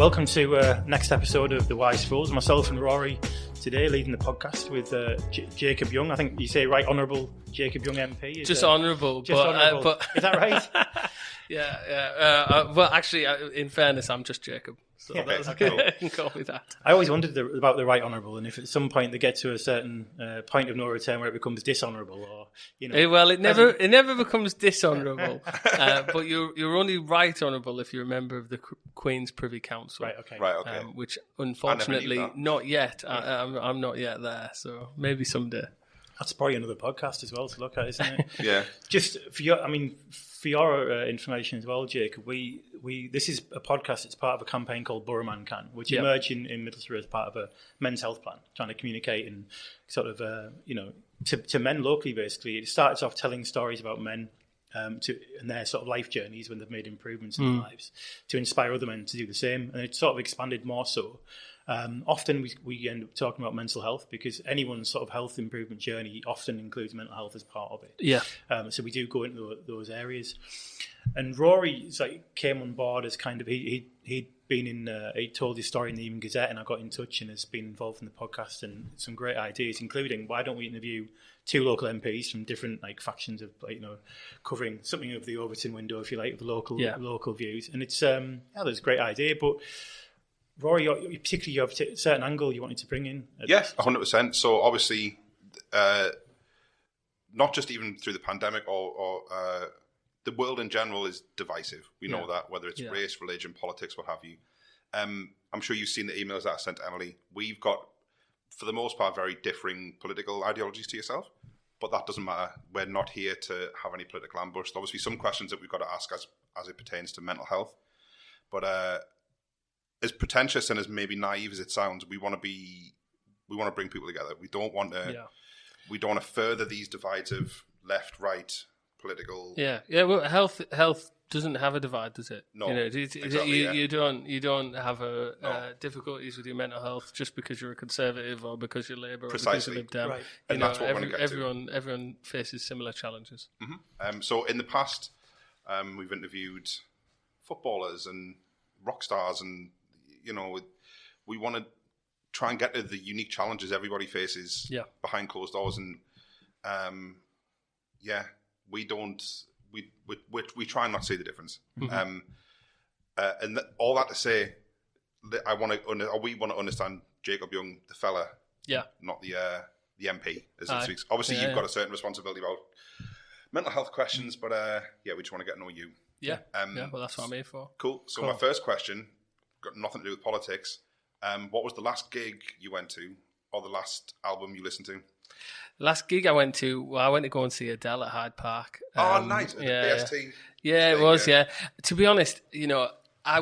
Welcome to next episode of The Wise Fools. Myself and Rory today leading the podcast with Jacob Young. I think you say Right Honourable Jacob Young MP. Just honourable. But is that right? Yeah. Well, actually, in fairness, I'm just Jacob. So that's okay. You can call me that. I always wondered about the Right Honourable, and if at some point they get to a certain point of no return where it becomes dishonourable, or Well, it never becomes dishonourable. But you're only right honourable if you're a member of the Queen's Privy Council. Right. Okay. Which unfortunately not yet. I'm not yet there. So maybe someday. That's probably another podcast as well to look at, isn't it? Yeah. Just for your information as well, Jacob, we this is a podcast. It's part of a campaign called Borough Man Can, which emerged in Middlesbrough as part of a men's health plan, trying to communicate and sort of to men locally. Basically, it starts off telling stories about men and their sort of life journeys when they've made improvements in their lives, to inspire other men to do the same, and it's sort of expanded more so. Often we end up talking about mental health because anyone's sort of health improvement journey often includes mental health as part of it. Yeah. So we do go into those areas. And Rory came on board as kind of he'd been in he told his story in the Evening Gazette, and I got in touch and has been involved in the podcast and some great ideas, including why don't we interview two local MPs from different factions of covering something of the Overton window, if you like, of the local views. And it's there's a great idea, but Rory, particularly you have a certain angle you wanted to bring in. Yes, 100%. So obviously, not just even through the pandemic or the world in general is divisive. We know that, whether it's race, religion, politics, what have you. I'm sure you've seen the emails that I sent to Emily. We've got, for the most part, very differing political ideologies to yourself, but that doesn't matter. We're not here to have any political ambush. Obviously, some questions that we've got to ask as it pertains to mental health, but as pretentious and as maybe naive as it sounds, we want to bring people together. We don't want to further these divides of left, right, political. Yeah. Well, health doesn't have a divide, does it? No, exactly, you don't have difficulties with your mental health just because you're a Conservative or because you're Labour or because you're Lib Dem. Right. And that's what we're going to get everyone faces similar challenges. Mm-hmm. So in the past, we've interviewed footballers and rock stars, and we want to try and get to the unique challenges everybody faces behind closed doors, and we try and not see the difference. Mm-hmm. All that to say, we want to understand Jacob Young, the fella, not the MP, as it speaks. Obviously, you've got a certain responsibility about mental health questions, but we just want to get to know you. Yeah, well, that's what I'm here for. Cool. So my first question, got nothing to do with politics. What was the last gig you went to, or the last album you listened to? The last gig I went to go and see Adele at Hyde Park. Nice. BST. Yeah, it was. Yeah. To be honest, I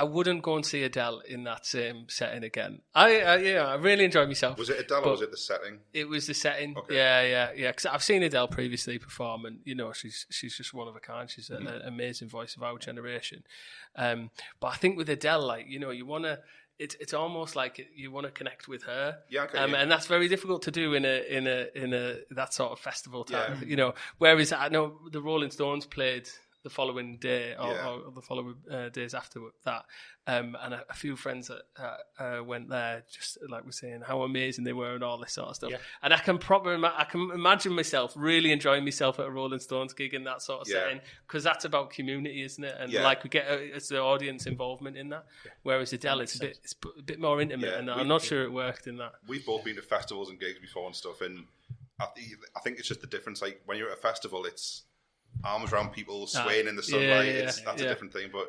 wouldn't go and see Adele in that same setting again. I really enjoyed myself. Was it Adele or was it the setting? It was the setting. Okay. Yeah. Because I've seen Adele previously perform, and she's just one of a kind. She's an amazing voice of our generation. But I think with Adele, you want to. It's almost like you want to connect with her, and that's very difficult to do in a that sort of festival time. Whereas I know the Rolling Stones played the following day or the following days after that, and a few friends that went there just we're saying how amazing they were and all this sort of stuff. And I can imagine myself really enjoying myself at a Rolling Stones gig in that sort of setting, because that's about community, isn't it? And we get it's the audience involvement in that. Whereas Adele, it's a bit more intimate, and I'm not sure it worked in that. We've both been to festivals and gigs before and stuff, and I think it's just the difference. Like when you're at a festival, it's arms around people swaying in the sunlight. That's a different thing. But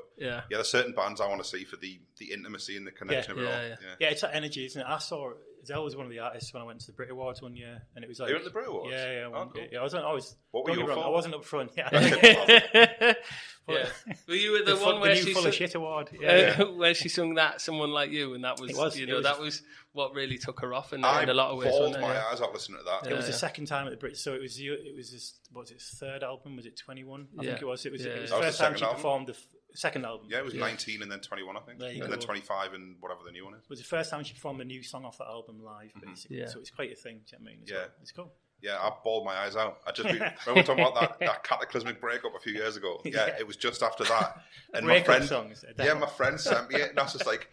there's certain bands I want to see for the intimacy and the connection of it all. Yeah, it's that energy, isn't it? I saw Adele was one of the artists when I went to the Brit Awards one year, and it was like you went to the Brit Awards. Yeah. Cool. What were you for? I wasn't up front. Yeah. Were you at the one where she full of shit award? Where she sung that "Someone Like You," and that was that was what really took her off in a lot of ways. I bawled my eyes out listening to that. It was the second time at the Brits, so it was this. What was its third album? Was it 21? I think it was. It was the first time she performed the second album. Yeah, it was 19 and then 21, I think, and then 25 and whatever the new one is. It was the first time she performed a new song off that album live, basically. So it's quite a thing. Do you know what I mean? It's cool. Yeah, I bawled my eyes out. Remember talking about that cataclysmic breakup a few years ago? Yeah, it was just after that. And my friend sent me it, and I was just like,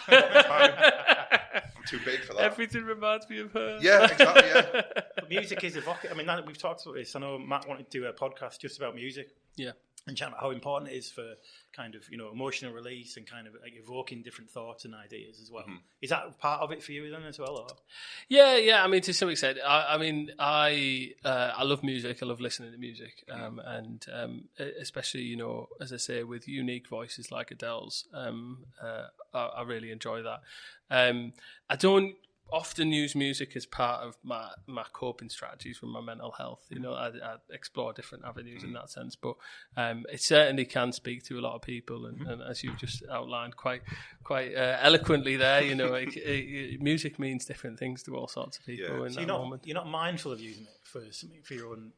I'm too big for that. Everything reminds me of her. Yeah, exactly, yeah. But music is evocative. I mean, we've talked about this. I know Matt wanted to do a podcast just about music. Yeah. And chat about how important it is for kind of, emotional release and kind of like evoking different thoughts and ideas as well. Mm-hmm. Is that part of it for you then as well? Or? Yeah. I mean, to some extent. I love music. I love listening to music. And especially, as I say, with unique voices like Adele's, I really enjoy that. I don't often use music as part of my coping strategies with my mental health. I explore different avenues in that sense, but it certainly can speak to a lot of people, and as you've just outlined quite eloquently there, music means different things to all sorts of people in that moment. You're not mindful of using it for something for your own,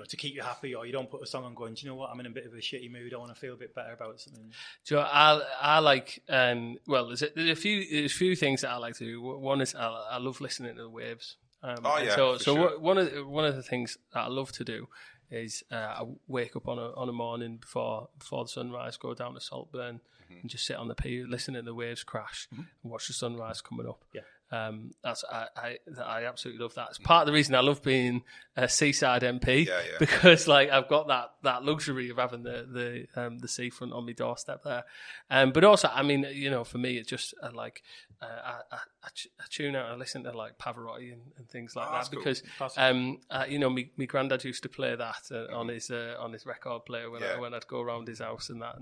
to keep you happy, or you don't put a song on going, do you know what, I'm in a bit of a shitty mood, I want to feel a bit better about something. So I like, there's a few things that I like to do. One is I love listening to the waves. Sure. One of the things that I love to do is I wake up on a morning before the sunrise, go down to Saltburn and just sit on the pier, listen to the waves crash and watch the sunrise coming up. Yeah. I absolutely love that. It's part of the reason I love being a seaside MP, because I've got that luxury of having the seafront on my doorstep there. But also, I mean, for me, it's just I tune out. I listen to like Pavarotti and things like that because my granddad used to play that on his record player when I'd go around his house and that,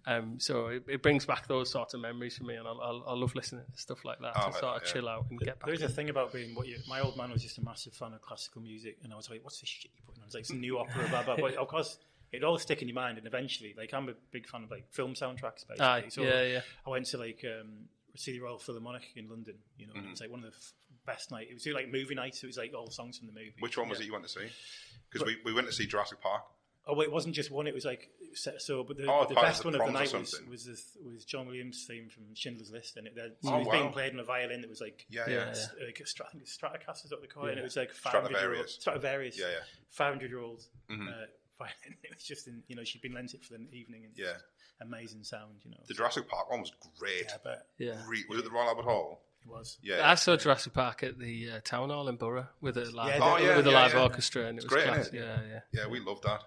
and so it brings back those sorts of memories for me, and I love listening to stuff like that to sort of chill out and get back. There's a thing about being my old man was just a massive fan of classical music, and I was like, what's this shit you're putting on? It's like some new opera, blah blah. But of course, it all stick in your mind, and eventually, I'm a big fan of film soundtracks, basically. I went to see the Royal Philharmonic in London. It's like one of the best nights. It was like movie nights. So it was like all songs from the movie. Which one was it you went to see? Because we went to see Jurassic Park. Oh, it wasn't just one. It was like but the best one of the night was John Williams' theme from Schindler's List, and it was being played on a violin that was like like a Stratocaster is what they call it, and it was like Stradivarius, 500-year-old violin. It was just she'd been lent it for the evening, and amazing sound. The Jurassic Park one was great. Was it the Royal Albert Hall? It was. Yeah, I saw Jurassic Park at the Town Hall in Borough with a live orchestra, and it was class. Yeah, we loved that.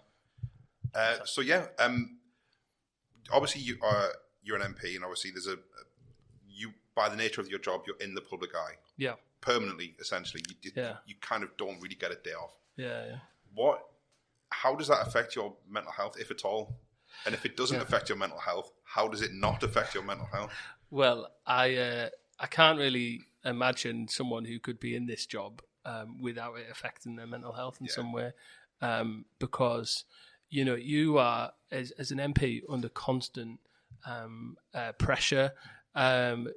Obviously you're an MP, and obviously you by the nature of your job, you're in the public eye. Yeah. Permanently, essentially. You kind of don't really get a day off. Yeah. How does that affect your mental health, if at all? And if it doesn't affect your mental health, how does it not affect your mental health? Well, I can't really imagine someone who could be in this job without it affecting their mental health in some way, because you are as an MP under constant pressure.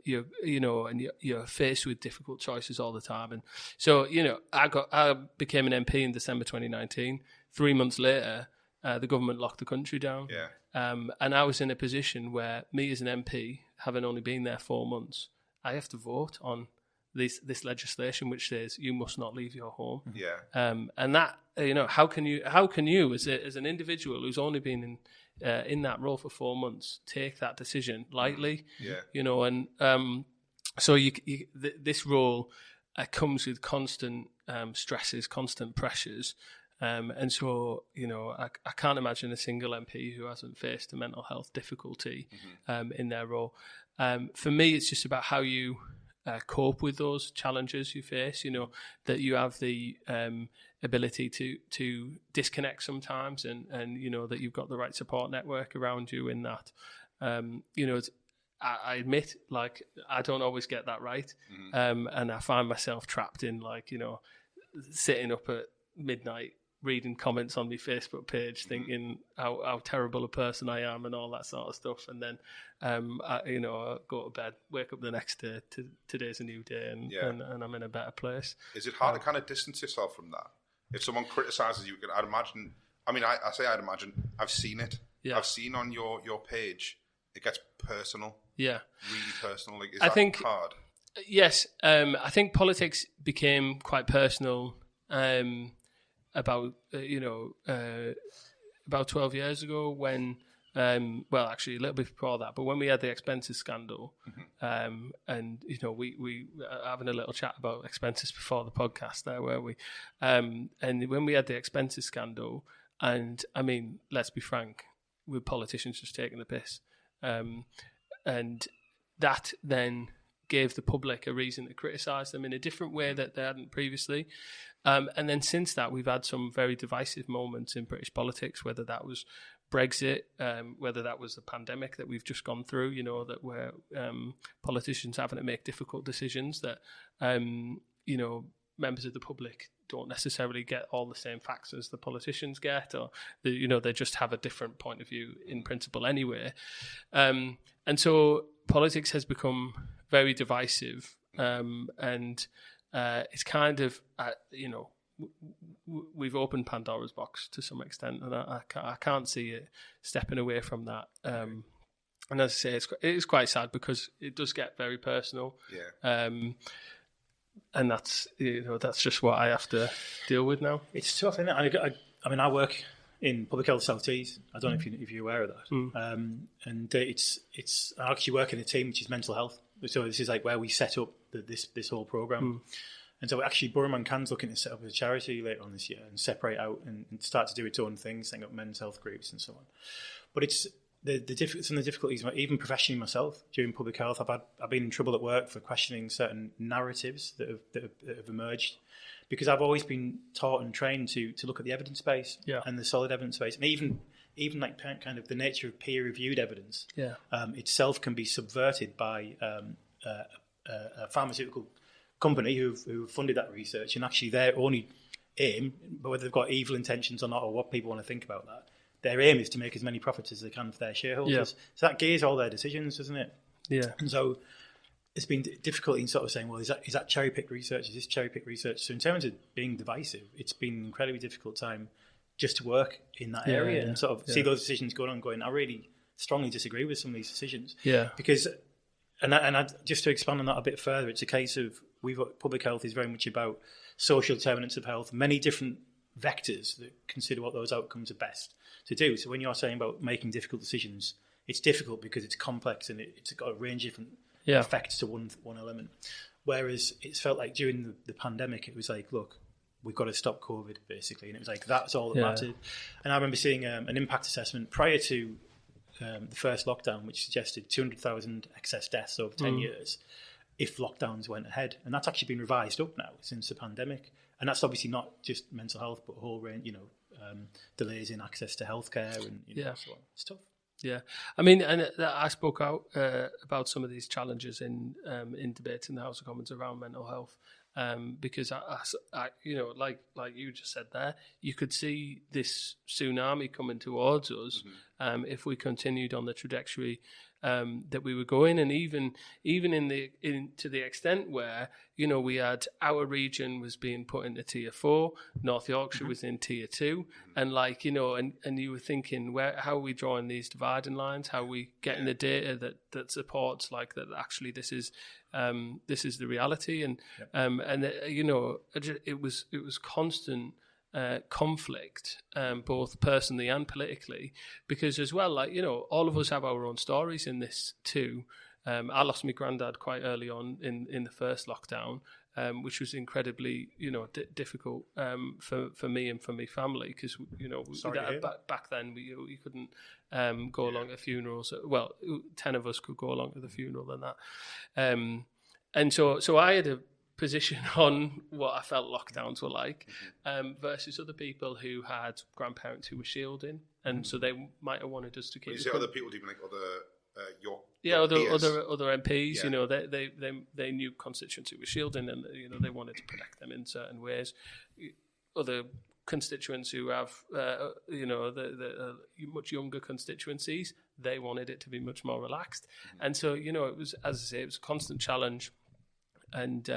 You're faced with difficult choices all the time, and so I became an MP in December 2019. 3 months later, the government locked the country down. And I was in a position where me as an MP, having only been there 4 months, I have to vote on this legislation which says you must not leave your home. And that how can you as an individual who's only been in that role for 4 months take that decision lightly? So this role comes with constant stresses, constant pressures. And so, I can't imagine a single MP who hasn't faced a mental health difficulty in their role. For me, it's just about how you cope with those challenges you face, that you have the ability to disconnect sometimes and that you've got the right support network around you in that. I admit, I don't always get that right. And I find myself trapped in, sitting up at midnight, reading comments on my Facebook page, thinking how terrible a person I am and all that sort of stuff. And then, I go to bed, wake up the next day, today's a new day, and I'm in a better place. Is it hard to kind of distance yourself from that? If someone criticises you, I'd imagine, I'd imagine, I've seen it. Yeah. I've seen on your page, it gets personal. Yeah. Really personal. Is that hard? Yes. I think politics became quite personal about 12 years ago when. Well, actually, a little bit before that, but when we had the expenses scandal, and we were having a little chat about expenses before the podcast, there were we? And when we had the expenses scandal, and I mean, let's be frank, with politicians just taking the piss, and that then gave the public a reason to criticise them in a different way that they hadn't previously. And then since that, we've had some very divisive moments in British politics, whether that was Brexit, whether that was the pandemic that we've just gone through, that where politicians having to make difficult decisions that, members of the public don't necessarily get all the same facts as the politicians get, or, they just have a different point of view in principle anyway. And so politics has become very divisive, and it's kind of, we've opened Pandora's box to some extent, and I can't see it stepping away from that. And as I say, it is quite sad because it does get very personal. Yeah. And that's just what I have to deal with now. It's tough, isn't it? I work in public health South Tees. I don't know if you're aware of that. And I actually work in a team which is mental health. So this is like where we set up this whole program. And so actually Borough and Can's looking to set up a charity later on this year and separate out and start to do its own things, setting up men's health groups and so on. But it's some of the difficulties, even professionally myself, during public health, I've been in trouble at work for questioning certain narratives that have emerged, because I've always been taught and trained to look at the evidence base and the solid evidence base, and even like kind of the nature of peer-reviewed evidence itself can be subverted by a pharmaceutical company who funded that research, and actually their only aim, whether they've got evil intentions or not, or what people want to think about that, their aim is to make as many profits as they can for their shareholders. Yeah. So that gears all their decisions, doesn't it? Yeah. And so it's been difficult in sort of saying, well, is that cherry-picked research? Is this cherry-picked research? So in terms of being divisive, it's been an incredibly difficult time just to work in that area and sort of see those decisions going, I really strongly disagree with some of these decisions. Yeah. Because, and just to expand on that a bit further, it's a case of public health is very much about social determinants of health, many different vectors that consider what those outcomes are best to do. So when you're saying about making difficult decisions, it's difficult because it's complex and it's got a range of different effects to one element. Whereas it's felt like during the pandemic, it was like, look, we've got to stop COVID, basically. And it was like, that's all that mattered. And I remember seeing an impact assessment prior to the first lockdown, which suggested 200,000 excess deaths over 10 years if lockdowns went ahead. And that's actually been revised up now since the pandemic. And that's obviously not just mental health, but a whole range, delays in access to healthcare and so on. It's tough. Yeah, I mean, and I spoke out about some of these challenges in debates in the House of Commons around mental health, because I like you just said there, you could see this tsunami coming towards us if we continued on the trajectory that we were going, and even to the extent where we had our region was being put into tier 4, North Yorkshire was in tier 2, and and you were thinking, how are we drawing these dividing lines? How are we getting the data that supports that actually this is the reality? And it was constant conflict, both personally and politically, because as well, all of us have our own stories in this too. I lost my granddad quite early on in the first lockdown, which was incredibly difficult for me and for my family, because back then we couldn't go along to funerals. Well, 10 of us could go along to the funeral and that, and so I had a position on what I felt lockdowns were like, versus other people who had grandparents who were shielding, and so they might have wanted us to keep. When you say other people, do you mean like other other MPs? They knew constituents who were shielding, and they wanted to protect them in certain ways. Other constituents who have the much younger constituencies, they wanted it to be much more relaxed, and so it was, as I say, it was a constant challenge. And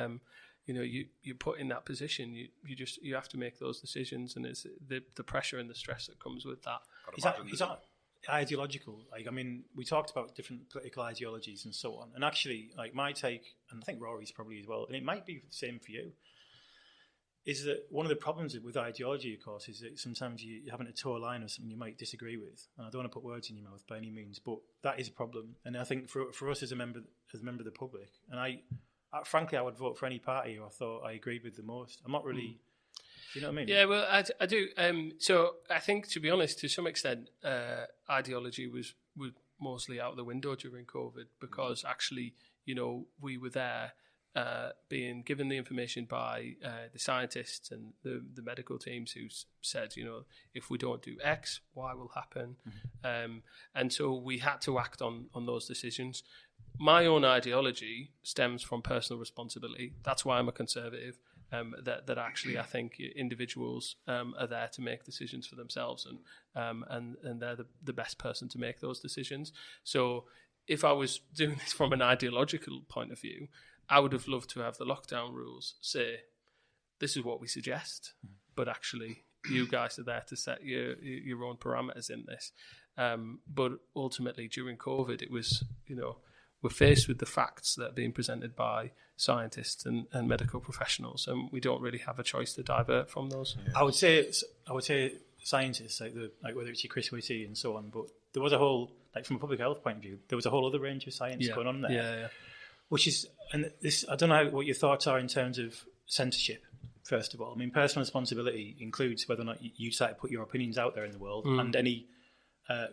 you're put in that position. You have to make those decisions, and it's the pressure and the stress that comes with that. Is that ideological? We talked about different political ideologies and so on. And actually, my take, and I think Rory's probably as well, and it might be the same for you. is that one of the problems with ideology, of course, is that sometimes you're having to toe a line of something you might disagree with. And I don't want to put words in your mouth by any means, but that is a problem. And I think for us as a member of the public, and frankly, I would vote for any party who I thought I agreed with the most. I'm not really... You know what I mean? Yeah, well, I do. So I think, to be honest, to some extent, ideology was mostly out the window during COVID because actually, we were there being given the information by the scientists and the medical teams who said, if we don't do X, Y will happen. And so we had to act on those decisions. My own ideology stems from personal responsibility. That's why I'm a conservative. That actually I think individuals are there to make decisions for themselves, and they're the best person to make those decisions. So if I was doing this from an ideological point of view, I would have loved to have the lockdown rules say, this is what we suggest, but actually you guys are there to set your own parameters in this. But ultimately during COVID, it was, we're faced with the facts that are being presented by scientists and medical professionals, and we don't really have a choice to divert from those. Yeah. I would say scientists, like whether it's your Chris Whitty and so on, but there was a whole, like from a public health point of view, there was a whole other range of science going on there. Yeah. Which is, and this, I don't know what your thoughts are in terms of censorship. First of all, I mean, personal responsibility includes whether or not you decide to put your opinions out there in the world and any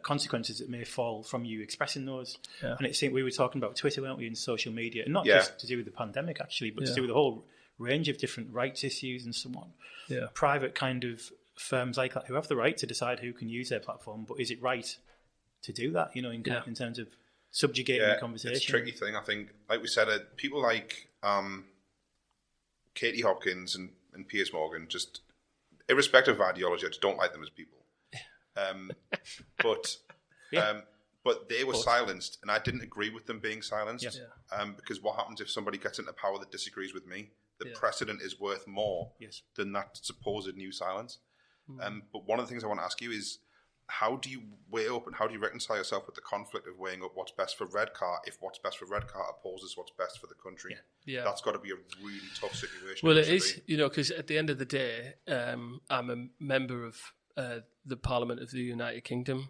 consequences that may fall from you expressing those. Yeah. And we were talking about Twitter, weren't we, and social media, and not just to do with the pandemic actually, but to do with the whole range of different rights issues and so on. Yeah. Private kind of firms like that who have the right to decide who can use their platform, but is it right to do that? In terms of subjugating the conversation. It's a tricky thing. I think, like we said, people like Katie Hopkins and Piers Morgan, just irrespective of ideology, I just don't like them as people. But they were silenced, and I didn't agree with them being silenced. Yeah. Because what happens if somebody gets into power that disagrees with me? The precedent is worth more than that supposed new silence. But one of the things I want to ask you is, how do you weigh up and how do you reconcile yourself with the conflict of weighing up what's best for Redcar if what's best for Redcar opposes what's best for the country? Yeah. That's got to be a really tough situation. Well, it is, because at the end of the day, I'm a member of the Parliament of the United Kingdom.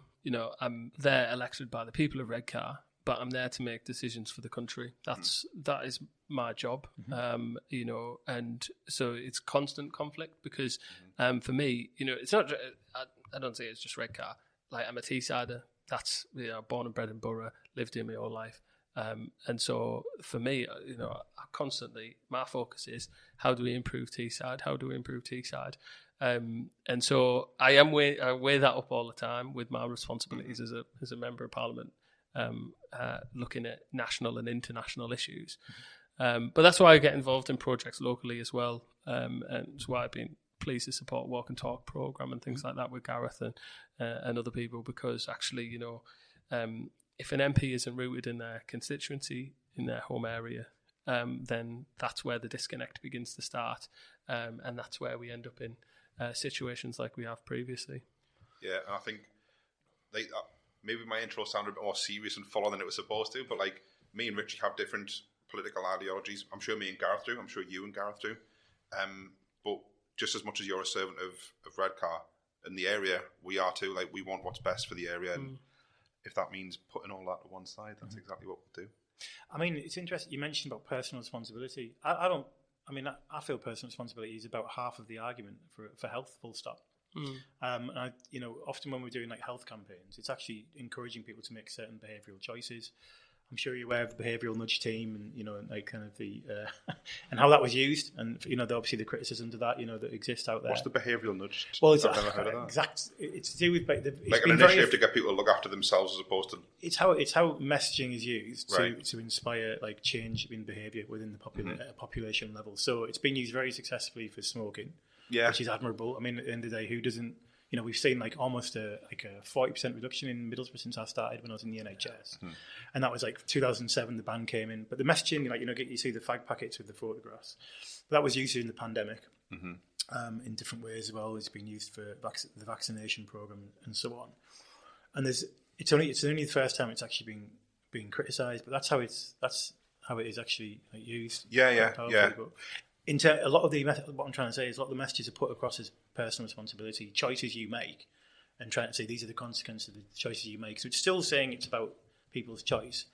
I'm there elected by the people of Redcar, but I'm there to make decisions for the country. That is my job, and so it's constant conflict because for me, it's not. I don't say it's just Redcar. Like, I'm a Teessider. That's born and bred in Borough, lived here my whole life, and so for me, constantly my focus is how do we improve Teesside? How do we improve Teesside? And so I weigh that up all the time with my responsibilities as a member of Parliament, looking at national and international issues. But that's why I get involved in projects locally as well, and it's why I've been pleased to support Walk and Talk programme and things like that with Gareth and other people, because actually, if an MP isn't rooted in their constituency, in their home area, then that's where the disconnect begins to start, and that's where we end up in situations like we have previously. Yeah, and I think maybe my intro sounded a bit more serious and full on than it was supposed to, but like me and Richie have different political ideologies. I'm sure me and Gareth do. I'm sure you and Gareth do. But just as much as you're a servant of Redcar in the area, we are too. Like, we want what's best for the area, and if that means putting all that to one side, that's exactly what we'll do. I mean, it's interesting you mentioned about personal responsibility. I feel personal responsibility is about half of the argument for health, full stop. Often when we're doing like health campaigns, it's actually encouraging people to make certain behavioural choices. I'm sure you're aware of the behavioural nudge team, and like kind of the and how that was used, and obviously the criticism to that that exists out there. What's the behavioural nudge? Well, I've never heard of that. It's to do with like an initiative to get people to look after themselves as opposed to. It's how messaging is used to inspire like change in behaviour within the population level. So it's been used very successfully for smoking, which is admirable. I mean, at the end of the day, who doesn't? We've seen like almost a 40% reduction in Middlesbrough since I started when I was in the NHS, and that was like 2007. The ban came in, but the messaging, you see the fag packets with the photographs, that was used in the pandemic in different ways as well. It's been used for the vaccination program and so on. And it's only the first time it's actually been criticised, but that's how it is actually used. Yeah. But a lot of what I'm trying to say is a lot of the messages are put across as personal responsibility, choices you make, and trying to say these are the consequences of the choices you make. So it's still saying it's about people's choice.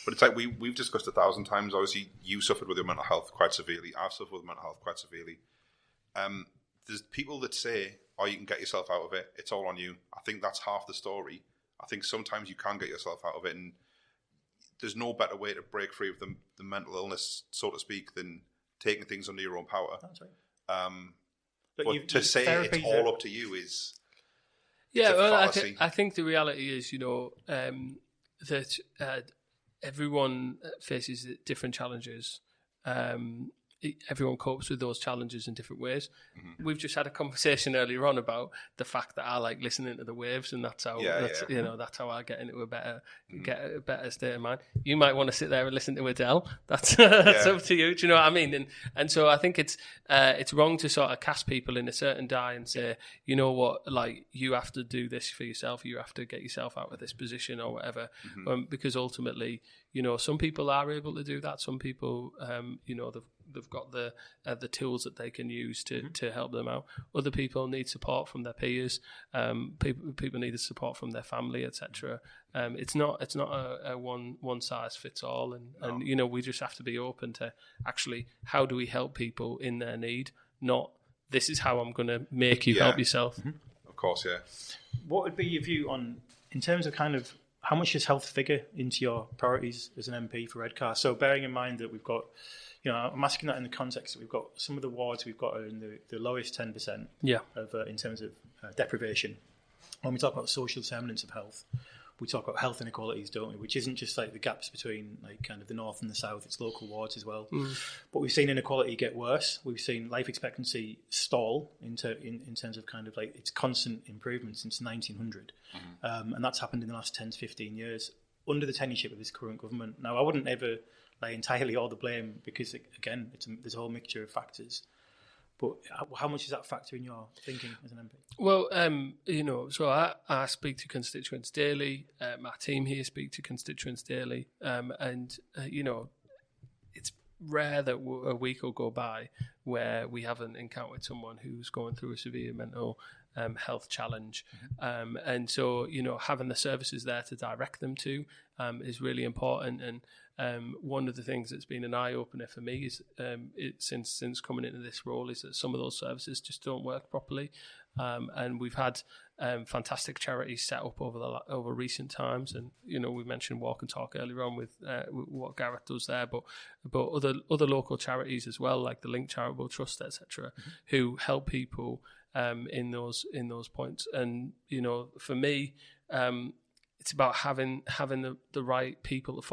But it's like we've discussed 1,000 times. Obviously, you suffered with your mental health quite severely. I've suffered with mental health quite severely. There's people that say, "Oh, you can get yourself out of it. It's all on you." I think that's half the story. I think sometimes you can get yourself out of it, and there's no better way to break free of the mental illness, so to speak, than taking things under your own power. That's right. But to say it's all up to you is I think the reality is, that everyone faces different challenges. Everyone copes with those challenges in different ways. Mm-hmm. We've just had a conversation earlier on about the fact that I like listening to the waves, and that's how that's how I get into a better state of mind. You might want to sit there and listen to Adele. That's up to you. Do you know what I mean? And so I think it's wrong to sort of cast people in a certain die and say, you know what, like you have to do this for yourself. You have to get yourself out of this position or whatever. Mm-hmm. Because ultimately, some people are able to do that. Some people, they've got the tools that they can use to help them out. Other people need support from their peers. People need the support from their family, etc. It's not a one size fits all, and we just have to be open to actually how do we help people in their need, not this is how I'm going to make you help yourself. Mm-hmm. Of course, yeah. What would be your view in terms of kind of how much does health figure into your priorities as an MP for Redcar? So bearing in mind that we've got, I'm asking that in the context that we've got some of the wards we've got are in the lowest 10% of in terms of deprivation. When we talk about social determinants of health, we talk about health inequalities, don't we? Which isn't just like the gaps between like kind of the north and the south; it's local wards as well. Mm. But we've seen inequality get worse. We've seen life expectancy stall in terms of kind of like its constant improvement since 1900, and that's happened in the last 10 to 15 years under the tenureship of this current government. Now, I wouldn't ever lay entirely all the blame because again, there's a whole mixture of factors. But how much does that factor in your thinking as an MP? Well, so I speak to constituents daily. My team here speak to constituents daily. It's rare that a week will go by where we haven't encountered someone who's going through a severe mental health challenge. And so, having the services there to direct them to is really important. And one of the things that's been an eye-opener for me is since coming into this role is that some of those services just don't work properly. And we've had fantastic charities set up over recent times. And, we mentioned Walk and Talk earlier on with what Gareth does there, but other local charities as well, like the Link Charitable Trust, etc., who help people in those points. And, for me, it's about having the right people to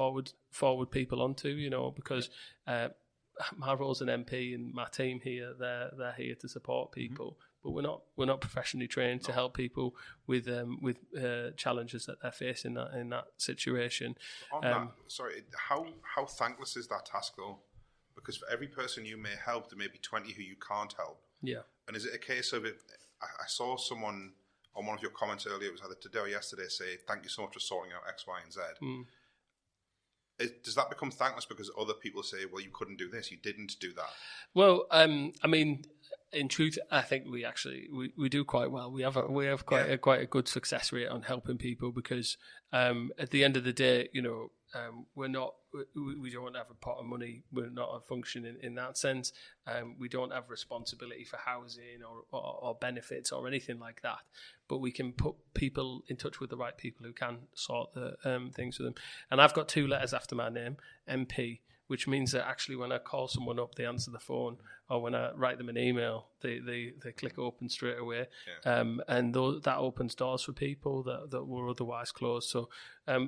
forward people onto, because my role as an MP and my team here, they're here to support people, but we're not professionally trained to help people with challenges that they're facing in that situation. On that, sorry, how thankless is that task though? Because for every person you may help, there may be 20 who you can't help. Yeah. And is it a case of it? I saw someone on one of your comments earlier, it was either today or yesterday, say, thank you so much for sorting out X, Y, and Z. Does that become thankless because other people say, well, you couldn't do this, you didn't do that? Well, in truth, I think we do quite well. We have quite a good success rate on helping people because at the end of the day, we don't have a pot of money. We're not a function in that sense. We don't have responsibility for housing or benefits or anything like that. But we can put people in touch with the right people who can sort the things for them. And I've got 2 letters after my name, MP, which means that actually when I call someone up, they answer the phone, or when I write them an email, they click open straight away. Yeah. And that opens doors for people that were otherwise closed. So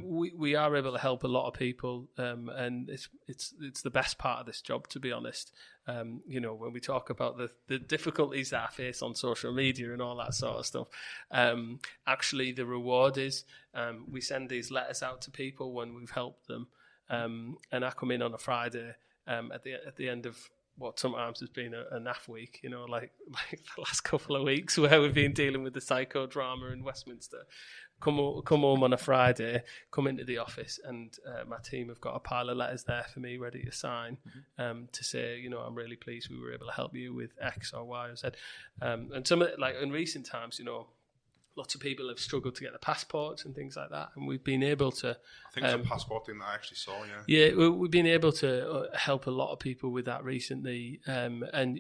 we are able to help a lot of people, and it's the best part of this job, to be honest. When we talk about the difficulties that I face on social media and all that sort of stuff, actually the reward is we send these letters out to people when we've helped them. And I come in on a Friday at the end of what sometimes has been a naff week, like the last couple of weeks where we've been dealing with the psychodrama in Westminster. Come home on a Friday, come into the office, and my team have got a pile of letters there for me ready to sign, to say, I'm really pleased we were able to help you with X or Y or Z. And some of it, like in recent times, lots of people have struggled to get the passports and things like that, and we've been able to. I think it's a passport thing that I actually saw. Yeah, we've been able to help a lot of people with that recently, and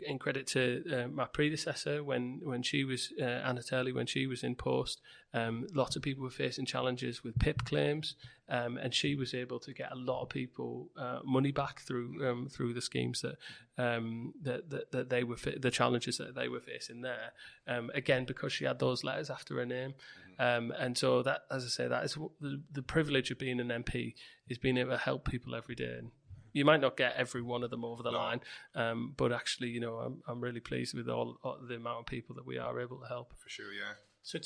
in credit to my predecessor when she was Anna Turley, when she was in post, lots of people were facing challenges with PIP claims, and she was able to get a lot of people money back through the schemes that they were the challenges that they were facing there. Again, because she had those letters after her name, and so that, as I say, that is the privilege of being an MP, is being able to help people every day. And you might not get every one of them over the line, but actually, I'm really pleased with all the amount of people that we are able to help. For sure, yeah. So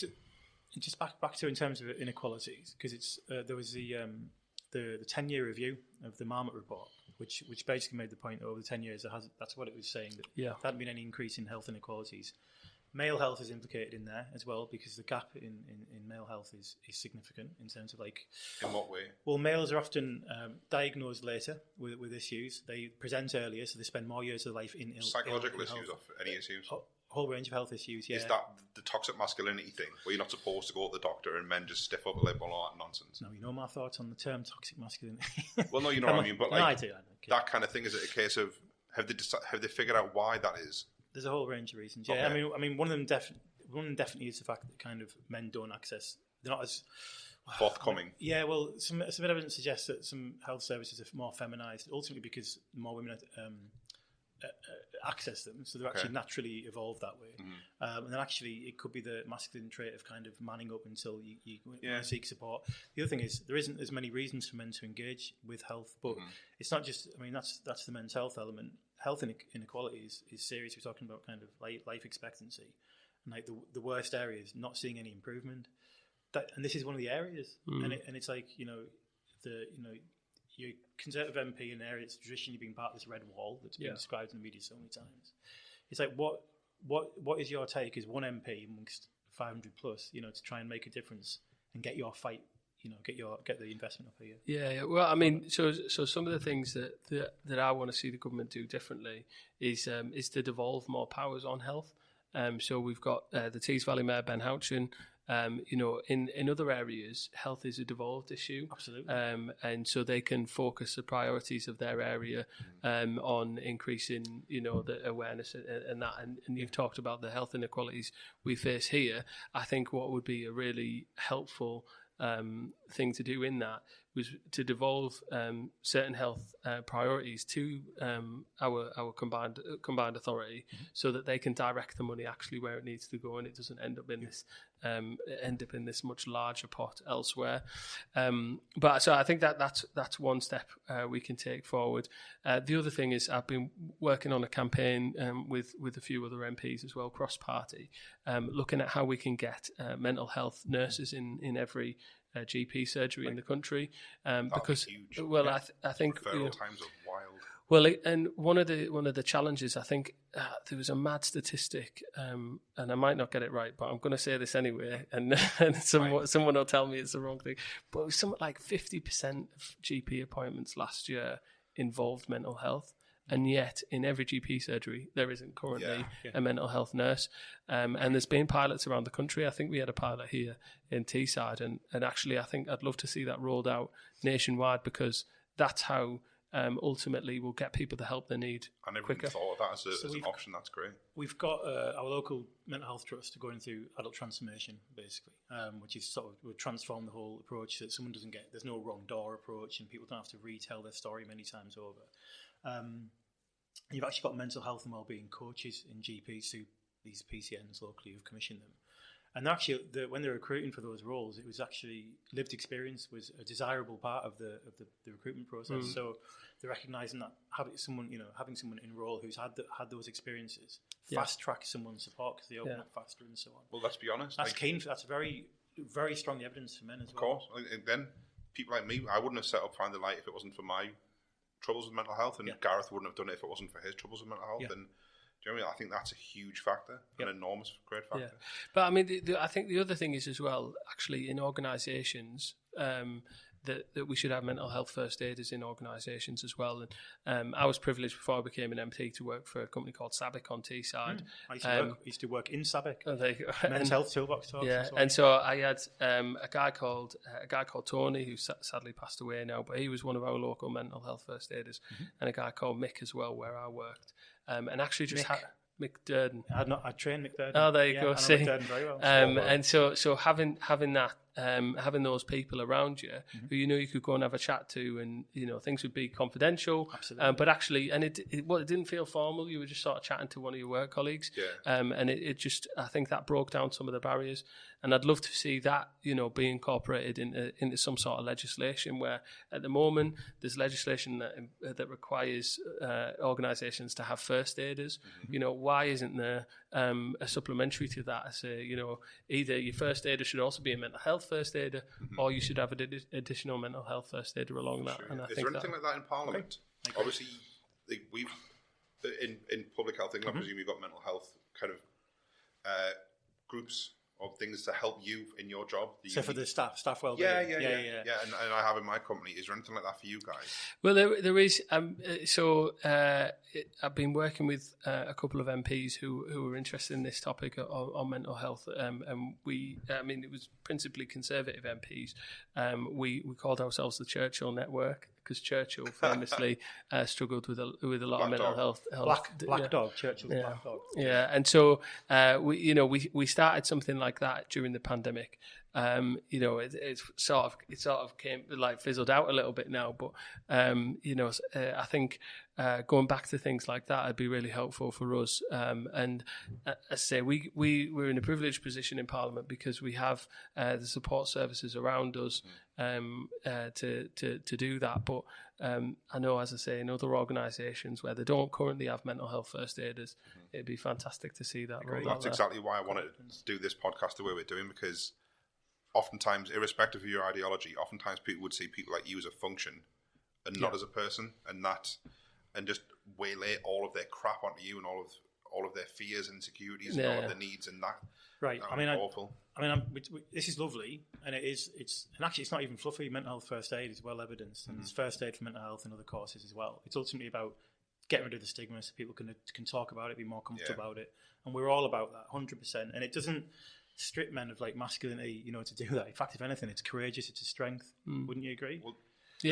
just back to in terms of inequalities, because there was the 10-year review of the Marmot report, which basically made the point that over the 10 years that's what it was saying, that there hadn't been any increase in health inequalities. Male health is implicated in there as well, because the gap in male health is significant in terms of like. In what way? Well, males are often diagnosed later with issues. They present earlier, so they spend more years of life in psychological issues or any issues. A whole range of health issues. Yeah. Is that the toxic masculinity thing, where you're not supposed to go to the doctor and men just stiff up a lip and all that nonsense? No, you know my thoughts on the term toxic masculinity. Well, no, you know what I mean, but like no, I do. That kind of thing. Is it a case of have they figured out why that is? There's a whole range of reasons. Yeah, okay. I mean, one of them definitely is the fact that kind of men don't access. They're not as forthcoming. Yeah, well, some evidence suggests that some health services are more feminised, ultimately because more women access them, so they're actually naturally evolved that way. And then actually, it could be the masculine trait of kind of manning up until you seek support. The other thing is there isn't as many reasons for men to engage with health, but it's not just. I mean, that's the men's health element. Health inequality is serious. We're talking about kind of life expectancy, and like the worst area is not seeing any improvement. And this is one of the areas, and it's like you're Conservative MP in an area that's traditionally been part of this red wall that's been described in the media so many times. It's like what is your take as one MP amongst 500 plus, to try and make a difference and get your fight, get the investment up here. Yeah. Well, I mean, so some of the things that I want to see the government do differently is to devolve more powers on health. So we've got the Tees Valley Mayor Ben Houchin. In other areas, health is a devolved issue. Absolutely. And so they can focus the priorities of their area on increasing, the awareness and that. And you've talked about the health inequalities we face here. I think what would be a really helpful thing to do in that was to devolve certain health priorities to our combined authority, so that they can direct the money actually where it needs to go, and it doesn't end up in this much larger pot elsewhere. But so I think that's one step we can take forward. The other thing is I've been working on a campaign with a few other MPs as well, cross party, looking at how we can get mental health nurses in every GP surgery in the country, because huge. Well, I think referral times are wild. Well, and one of the challenges, I think there was a mad statistic, and I might not get it right, but I'm going to say this anyway, and someone will tell me it's the wrong thing. But it was something like 50% of GP appointments last year involved mental health. And yet, in every GP surgery, there isn't currently a mental health nurse. And there's been pilots around the country. I think we had a pilot here in Teesside. And actually, I think I'd love to see that rolled out nationwide, because that's how ultimately we'll get people the help they need quicker. I never even thought of that as an option. That's great. We've got our local mental health trust going through adult transformation, basically, which is sort of we'll transform the whole approach so that someone doesn't get, there's no wrong door approach and people don't have to retell their story many times over. You've actually got mental health and wellbeing coaches in GPs who these PCNs locally have commissioned them. And actually, when they're recruiting for those roles, it was actually lived experience was a desirable part of the recruitment process. So they're recognising that having someone enroll who's had those experiences fast track someone's support because they open up faster and so on. Well, let's be honest. That's very, very strong evidence for men as well. Of course. And then people like me, I wouldn't have set up Find the Light if it wasn't for my troubles with mental health, and Gareth wouldn't have done it if it wasn't for his troubles with mental health. And do you know what I mean? I think that's a huge factor, an enormous, great factor. Yeah. But I mean, I think the other thing is as well, actually, in organisations, that we should have mental health first aiders in organisations as well. And I was privileged before I became an MP to work for a company called SABIC on Teesside. I used to work in SABIC. Oh, there you go. Men's Health Toolbox Talks. Yeah, and so I had a guy called Tony, who sadly passed away now, but he was one of our local mental health first aiders, and a guy called Mick as well, where I worked. And actually just Mick Durden. I trained Mick Durden. Oh, there you go. See, Mick Durden very well. And so having that, having those people around you who you know you could go and have a chat to, and you know things would be confidential. Absolutely. But actually, and it didn't feel formal. You were just sort of chatting to one of your work colleagues. Yeah. And it just, I think that broke down some of the barriers. And I'd love to see that, you know, be incorporated into some sort of legislation, where at the moment there's legislation that requires organisations to have first aiders. You know, why isn't there a supplementary to that? I say, you know, either your first aider should also be a mental health first aider, or you should have an additional mental health first aider along that. Sure, And I is think there anything like that in Parliament? Okay. Obviously, we've in public health England, I presume you've got mental health kind of groups or things to help you in your job. So for the staff well-being. Yeah. And I have in my company. Is there anything like that for you guys? Well, there is. I've been working with a couple of MPs who were interested in this topic on mental health, and it was principally Conservative MPs. We called ourselves the Churchill Network, because Churchill famously struggled with a lot of mental health. Black dog, Churchill's black dog. Yeah, and so we started something like that during the pandemic. It sort of came like fizzled out a little bit now, but I think going back to things like that would be really helpful for us. And as I say, we're in a privileged position in Parliament because we have the support services around us to do that. But I know, as I say, in other organisations where they don't currently have mental health first aiders, it'd be fantastic to see that. That's exactly why I wanted to do this podcast the way we're doing, because oftentimes, irrespective of your ideology, oftentimes people would see people like you as a function and not as a person, and just waylay all of their crap onto you and all of their fears and insecurities and all of their needs and that. Right. Awful. This is lovely, and it's not even fluffy. Mental health first aid is well evidenced, and there's first aid for mental health and other courses as well. It's ultimately about getting rid of the stigma so people can talk about it, be more comfortable about it, and we're all about that 100%. And it doesn't strip men of like masculinity, to do that. In fact, if anything, it's courageous, it's a strength. Wouldn't you agree? Well,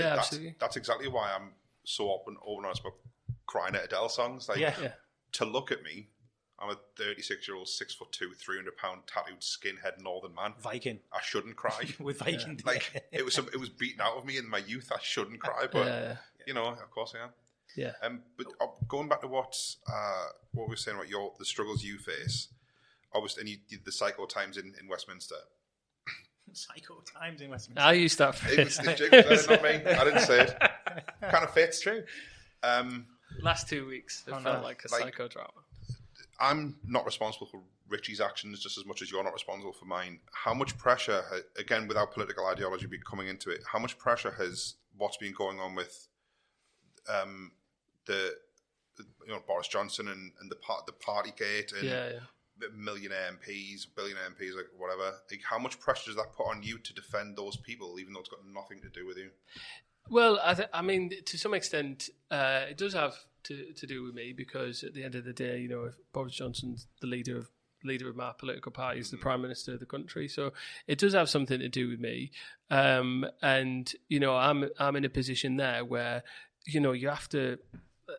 absolutely. That's exactly why I'm so open honest about crying at Adele songs. To look at me, I'm a 36-year-old, 6'2", 300-pound tattooed skinhead northern man. Viking. I shouldn't cry. With Viking. It was beaten out of me in my youth. I shouldn't cry, but of course I am. Yeah. But going back to what we were saying about the struggles you face. Obviously, and you did the Psycho Times in Westminster. Psycho Times in Westminster. I used that phrase. Jake was not me. I didn't say it. Kind of fits. True. Last 2 weeks, it felt like a psychodrama. I'm not responsible for Richie's actions just as much as you're not responsible for mine. How much pressure, again, without political ideology coming into it, how much pressure has what's been going on with Boris Johnson and the Partygate and millionaire MPs, billionaire MPs, like whatever. Like, how much pressure does that put on you to defend those people, even though it's got nothing to do with you? Well, to some extent, it does have to do with me, because at the end of the day, if Boris Johnson's the leader of my political party, is the Prime Minister of the country, so it does have something to do with me. And I'm in a position there where you have to,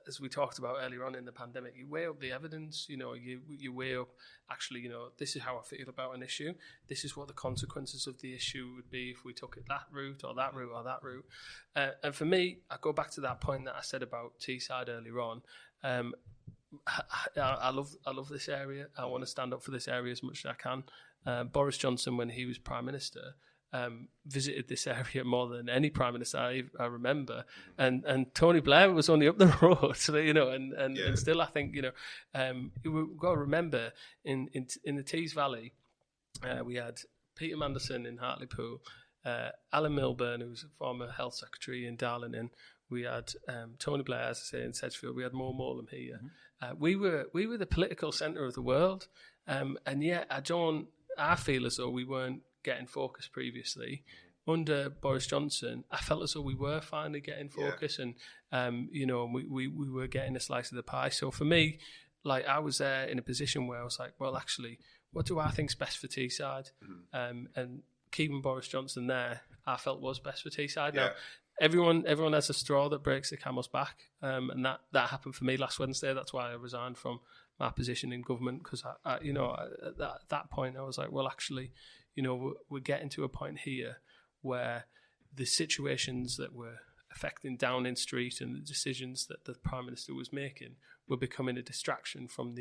as we talked about earlier on in the pandemic, you weigh up the evidence. You weigh up, actually, this is how I feel about an issue. This is what the consequences of the issue would be if we took it that route or that route or that route. And for me, I go back to that point that I said about Teesside earlier on. I love this area. I want to stand up for this area as much as I can. Boris Johnson, when he was Prime Minister, visited this area more than any Prime Minister I remember, and Tony Blair was only up the road, so and still I think we've got to remember in the Tees Valley, we had Peter Manderson in Hartlepool, Alan Milburn, who was a former Health Secretary in Darlington. We had Tony Blair, as I say, in Sedgefield. We had Mo Mowlam here. We were the political centre of the world, and yet I feel as though we weren't getting focus previously. Under Boris Johnson, I felt as though we were finally getting focus, and we were getting a slice of the pie. So for me, like, I was there in a position where I was like, well, actually, what do I think's best for Teesside? And keeping Boris Johnson there, I felt was best for Teesside. Now, everyone has a straw that breaks the camel's back, and that happened for me last Wednesday. That's why I resigned from my position in government, because I at that point I was like, well, actually, we're getting to a point here where the situations that were affecting Downing Street and the decisions that the Prime Minister was making were becoming a distraction from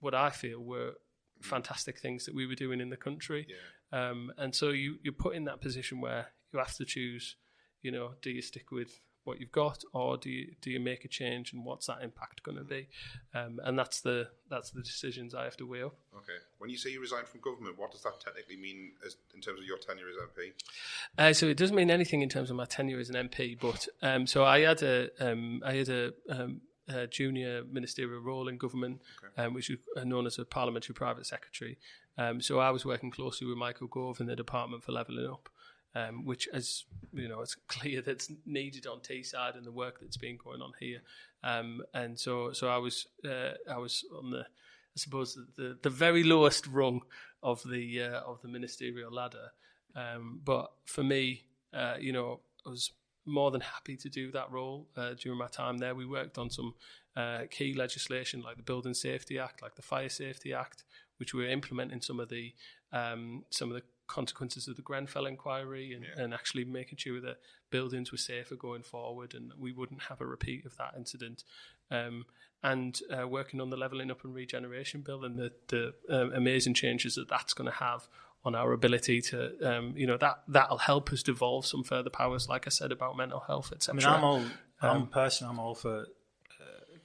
what I feel were fantastic things that we were doing in the country. And so you're put in that position where you have to choose, do you stick with what you've got, or do you make a change, and what's that impact going to be? And that's the decisions I have to weigh up. Okay. When you say you resigned from government, what does that technically mean in terms of your tenure as MP? So it doesn't mean anything in terms of my tenure as an MP, but so I had a junior ministerial role in government, which is known as a parliamentary private secretary. So I was working closely with Michael Gove in the Department for Levelling Up, which, as it's clear that's needed on Teesside and the work that's been going on here. And so I was on the, I suppose, the very lowest rung of the ministerial ladder. But for me, I was more than happy to do that role during my time there. We worked on some key legislation like the Building Safety Act, like the Fire Safety Act, which we were implementing some of the consequences of the Grenfell inquiry and actually making sure that buildings were safer going forward and we wouldn't have a repeat of that incident. And working on the Levelling Up and Regeneration Bill and the amazing changes that's going to have on our ability to, that'll help us devolve some further powers, like I said, about mental health, etc. I mean, I'm all for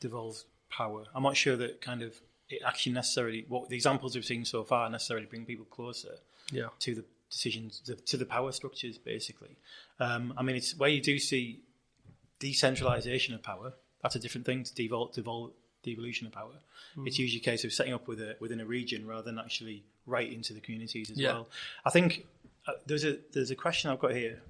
devolved power. I'm not sure that kind of it actually necessarily, what the examples we've seen so far necessarily bring people closer to the decisions, to the power structures, basically. I mean, it's where you do see decentralisation of power. That's a different thing to devolution of power. It's usually a case of setting up within a region rather than actually right into the communities as well. I think there's a question I've got here,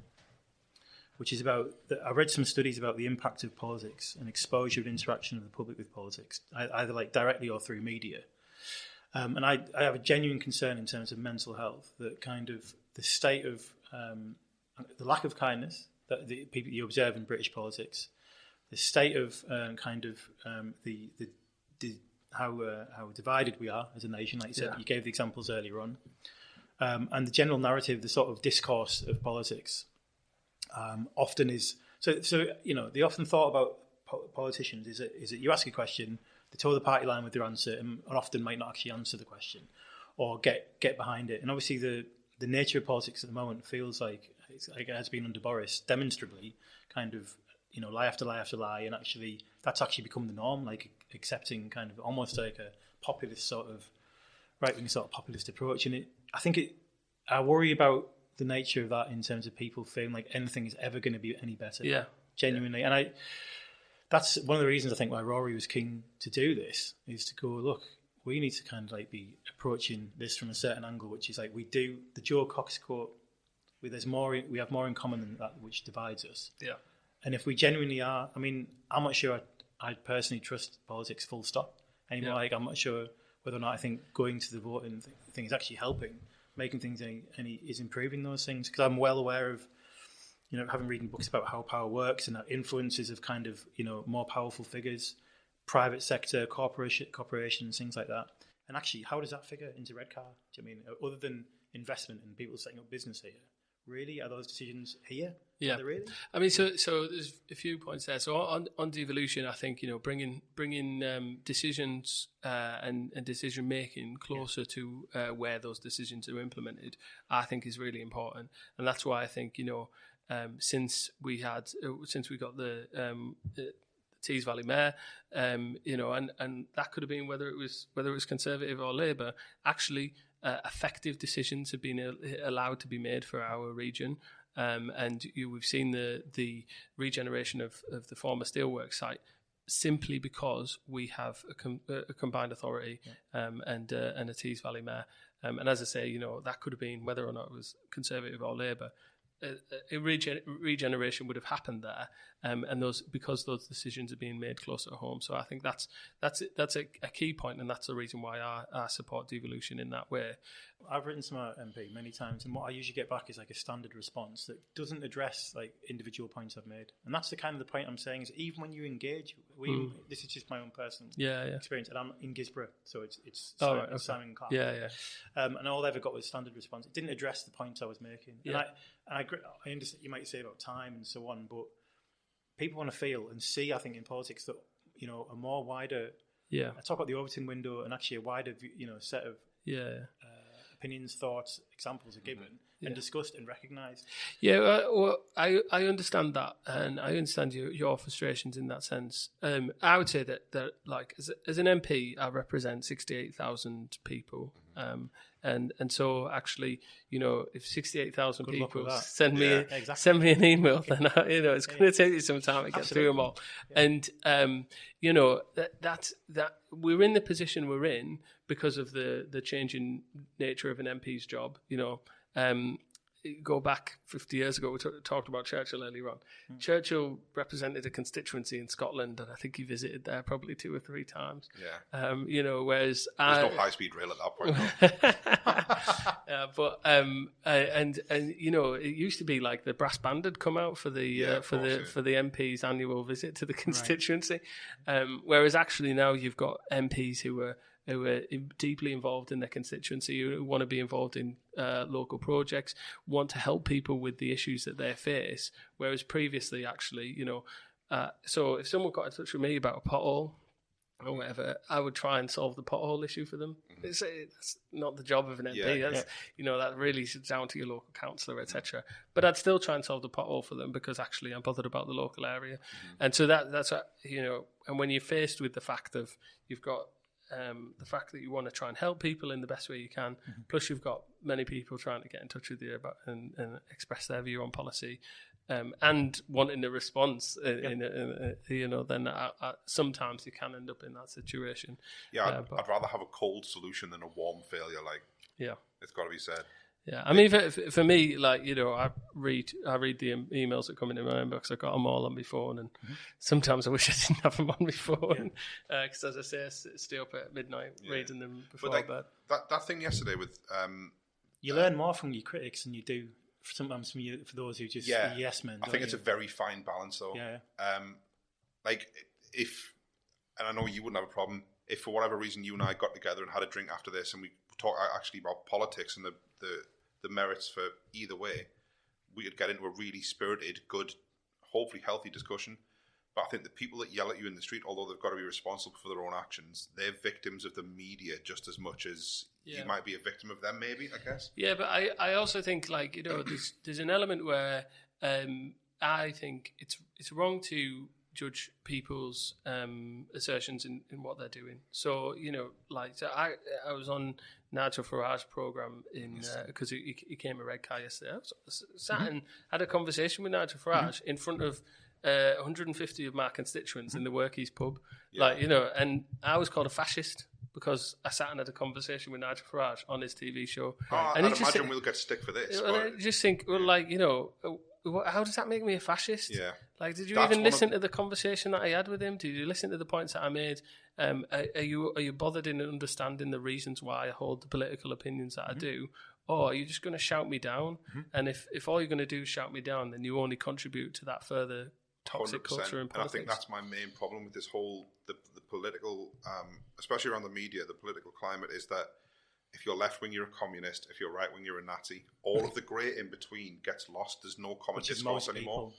which is about, I read some studies about the impact of politics and exposure and interaction of the public with politics, either like directly or through media. And I have a genuine concern in terms of mental health, that kind of the state of the lack of kindness that the people you observe in British politics, the state of how divided we are as a nation, like you said, you gave the examples earlier on, and the general narrative, the sort of discourse of politics, often is so. The often thought about politicians is that you ask a question, they toe the party line with their answer, and often might not actually answer the question or get behind it. And obviously, the nature of politics at the moment feels like it has been under Boris, demonstrably kind of lie after lie after lie, and actually that's actually become the norm, like accepting kind of almost like a populist sort of right-wing sort of populist approach. And I worry about the nature of that in terms of people feeling like anything is ever going to be any better. Yeah, genuinely. Yeah. And that's one of the reasons I think why Rory was keen to do this, is to go, look, we need to kind of like be approaching this from a certain angle, which is like we do the Joe Cox quote. We have more in common than that which divides us. Yeah. And if we genuinely are, I mean, I'm not sure I personally trust politics full stop anymore. Yeah. Like, I'm not sure whether or not I think going to the voting thing is actually helping, making things is improving those things. Because I'm well aware of, having reading books about how power works and how influences of kind of, more powerful figures, private sector, corporations, things like that. And actually, how does that figure into Redcar? Do you mean, other than investment and people setting up business here? Really, are those decisions here? Yeah, really? I mean, so there's a few points there. So on devolution, I think bringing decisions and decision making closer to where those decisions are implemented, I think is really important, and that's why I think since we got the Tees Valley Mayor, and that could have been whether it was Conservative or Labour, actually. Effective decisions have been allowed to be made for our region, and we've seen the regeneration of the former steelworks site simply because we have a combined authority and a Tees Valley mayor. And as I say, that could have been whether or not it was Conservative or Labour. A regeneration would have happened there, and because those decisions are being made closer to home. So I think that's a key point, and that's the reason why I support devolution in that way. I've written to my MP many times, and what I usually get back is like a standard response that doesn't address like individual points I've made. And that's the kind of the point I'm saying is even when you engage, this is just my own personal experience, and I'm in Gisborough, so it's Simon Clark. And all I ever got was standard response. It didn't address the points I was making. And I understand you might say about time and so on, but people want to feel and see, I think, in politics that a more wider. I talk about the Overton window and actually a wider set of opinions, thoughts, examples are given and discussed and recognised. I understand that, and I understand your frustrations in that sense. I would say that like as an MP, I represent 68,000 people, and so actually, if 68,000 people send me an email, then it's going to take you some time to get through them all. And that we're in the position we're in because of the changing nature of an MP's job. Go back 50 years ago, we talked about Churchill earlier on. Churchill represented a constituency in Scotland, and I think he visited there probably 2 or 3 times. Whereas there's no high-speed rail at that point. And it used to be like the brass band had come out for the MP's annual visit to the constituency, whereas actually now you've got MPs who are deeply involved in their constituency, who want to be involved in local projects, want to help people with the issues that they face, whereas previously, actually, so if someone got in touch with me about a pothole or whatever, I would try and solve the pothole issue for them. That's not the job of an MP. That really is down to your local councillor, etc. But I'd still try and solve the pothole for them because actually I'm bothered about the local area. And so that's and when you're faced with the fact of you've got the fact that you want to try and help people in the best way you can, plus you've got many people trying to get in touch with you about and express their view on policy, and wanting a response, then sometimes you can end up in that situation. I'd rather have a cold solution than a warm failure. It's got to be said. Yeah, I mean, for me, I read the emails that come into my inbox. I got them all on before, and sometimes I wish I didn't have them on before, because as I say, I stay up at midnight reading them before bed. That thing yesterday with you learn more from your critics than you do sometimes from for those who just yes men. I think it's a very fine balance, though. If, and I know you wouldn't have a problem if for whatever reason you and I got together and had a drink after this, and we talk actually about politics and the merits for either way, we could get into a really spirited, good, hopefully healthy discussion. But I think the people that yell at you in the street, although they've got to be responsible for their own actions, they're victims of the media just as much as you might be a victim of them, maybe, I guess. Yeah, but I also think, there's an element where I think it's wrong to judge people's assertions in what they're doing. So, I was on Nigel Farage's programme because he came to Redcar yesterday. I sat and had a conversation with Nigel Farage in front of 150 of my constituents in the Workies pub. And I was called a fascist because I sat and had a conversation with Nigel Farage on his TV show. And I'd imagine we'll get stick for this. I just think, how does that make me a fascist? Yeah. Did you even listen to the conversation that I had with him? Did you listen to the points that I made? Are you bothered in understanding the reasons why I hold the political opinions that I do? Or are you just going to shout me down? And if all you're going to do is shout me down, then you only contribute to that further toxic 100%. Culture in politics. And I think that's my main problem with this whole, the political, especially around the media, the political climate is that if you're left wing, you're a communist. If you're right wing, you're a Nazi. All of the grey in between gets lost. There's no common discourse anymore.